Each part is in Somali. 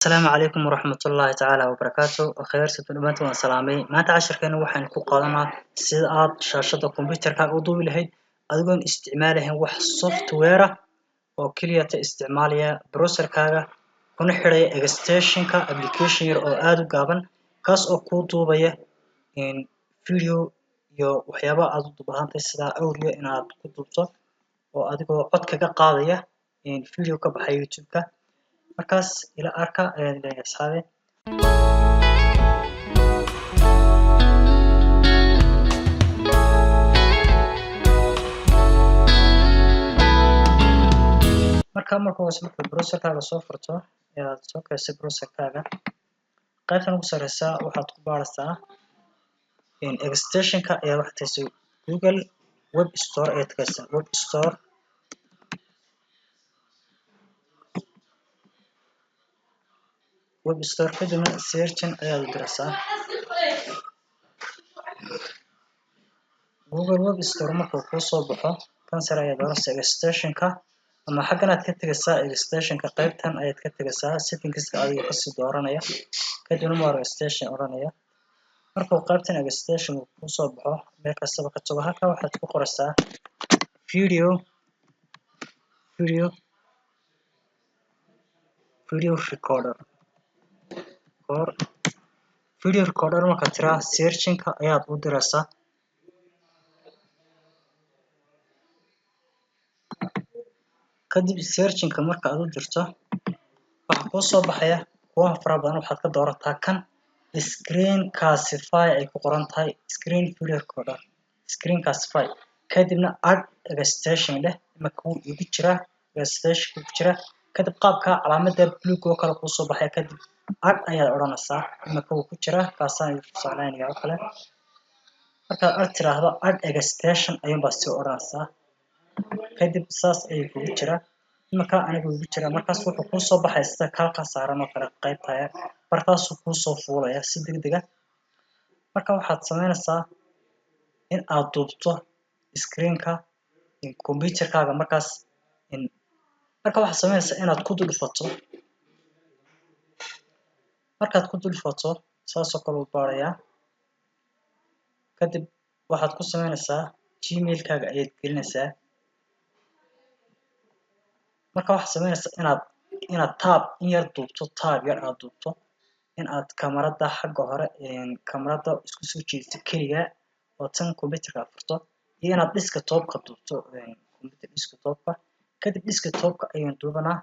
السلام عليكم ورحمة الله تعالى وبركاته خير ستلمات وسلامي ما تعشر كانوا وحن كقادنا سيدات شاشة الكمبيوتر كأوضو لهيد أدوان استعمالهم وح سوفت وير وكلية استعمالية بروسر كاغا ونحري اكستيشن كا ابليكيشن ير او ادو قابن كاس او كودو بيه ان فيديو يو وحيابا ادو دبهانتي سدا اوريو ان اد كدوبتو oo adigoo cod kaga qaadaya in video ka baxay YouTube-ka markaas ila arka asxaabe marka wasmarka browser-kaaga soo furto aad soo kaysay browser-kaaga qaybtan ugu sareysa waxaad ku baaraysaa in extension-ka ayaa waxaad taysay Google Web Store ee tagaysaa Web Store kadibna searching ayaad diraysaa Google Web Store markuu kuu soo baxo kan sare ayaad dooranaysaa extension-ka ama xaggan aad ka tagaysaa extension-ka qaybtan ayaad ka tagaysaa settings-ka adiga ka sii dooranaya kadibna waa extension oranaya markuu qaybtan extension kuu soo baxo meel kastaba ka tago halka waxaad ku qoraysaa video recorder marka tira searching-ka ayaad u diraysaa kadib searching-ka marka aad u dirto waxa kuu soo baxaya kuwa fara badan waxaad ka doorataa kan screen casify ay ku qoran tahay screen video recorder screen casify kadibna add extension leh marka uu ugu jira extension ku jira kadib qaabka calaamadda blue oo kala ku soo baxay kadib add ayaad oranaysaa marka uu ku jira kaasaan saalaynaya oo kale marka aad tiraahdo add extension ayuu baa soo oranaysaa kadib saas ay ku jira marka anigu ugu jira markaas wuxuu ku soo baxay sida kalka saaran oo kale qaybta markaas uu ku soo fuulaya si degdeg ah marka waxaad sameynaysaa in aad duubto screen-ka in computer-kaaga markaas waxaad sameynaysaa inaad ku dulfato markaad ku dulfato saas oo kale u baaraya kadib waxaad ku sameynaysaa gmail-kaaga ayaad gelinaysaa marka waxaad sameynaysaa inaad tab in yar duubto tab yar aad duubto in aad kamarada xagga hore kamarada isku soo jeediso kaliya oo tan computer-ka furto iyo inaad desktop-ka duubto computer desktop-ka kadib desktop-ka ayaan duubanaa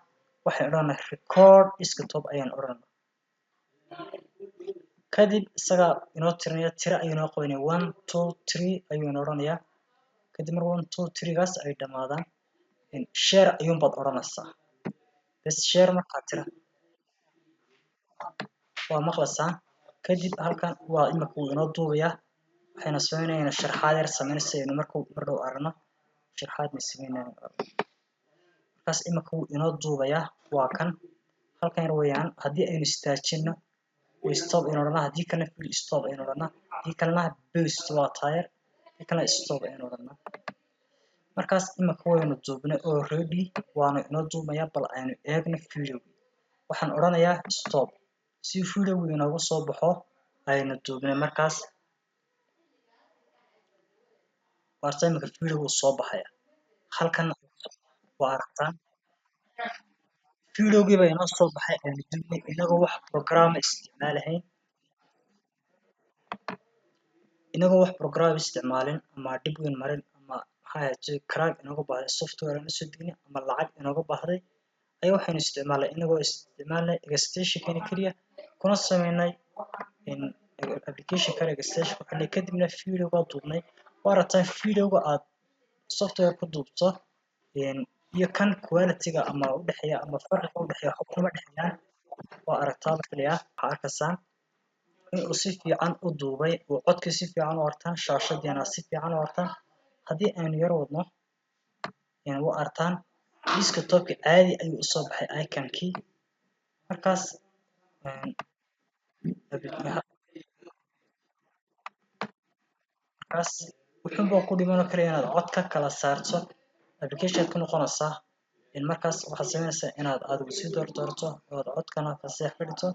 waxaan odhanaa record desktop ayaan odhanaa kadib isaga inoo tirinaya tira ayuu inoo qabanaya 1 2 3 ayuu inoo odhanayaa kadib mar 1 2 3 gaas ay dhamaadaan share ayuun baad odhanaysaa bas share markaa tira waa maqlaysaa kadib halkan waa imika uu inoo duubayaa waxayna sameynayaan sharaxaad yar sameynaysa markuu mar dhow aragno sharaxaadna sameynayaan markaas imika uu inoo duubayaa waa kan halkan yar weeyaan haddii aynu istaajino stop aynu odhanaa haddii kalena full stop aynu odhanaa haddii kalena boost waa tire haddii kalena stop aynu odhanaa markaas imika waynu duubnay already waana inoo duubayaa bal aynu eegno video waxaan odhanayaa stop si video inoogu soo baxo aynu duubnay markaas warta imika video uu soo baxaya halkan waa aragtaan videogii baa inoo soo baxay aynu duubnay inagoo wax program isticmaalin ama dib weyn marin ama maxaa crack inooga baahday software aan soo degnay ama lacag inooga baahday ayaa waxaynu isticmaalnay inagoo isticmaalnay extension-kan kaliya kuna sameynay application-kan extension kadibna video-ga duubnay waa aragtaan video-ga aad software ku duubto iyo kan quality-ga ama u dhaxeeya ama farqiga u dhaxeeya waxa kuma dhaxeeyaan waa aragtaan kaliya waxa arkaysaan in uu si fiican u duubay oo codka si fiican u artaan shaashadana si fiican u artaan haddii aynu yar wadno u artaan desktop-ka caadi ayuu u soo baxay icon-kii markaas wuxuunba ku dhiman kara inaad cod ka kala saarto application ku noqonaysaa markaas waxaad sameynaysaa inaad adigu sii doorto oo codkana fasax ka dhigto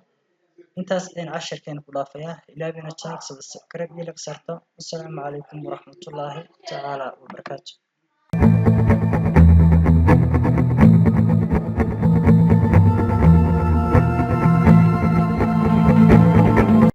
intaas ayaan casharkeena ku dhaafayaa ilaahay bina channel subscribe iyo like sarto. Assalaamu calaykum waraxmatullaahi tacaala wabarakaatuh.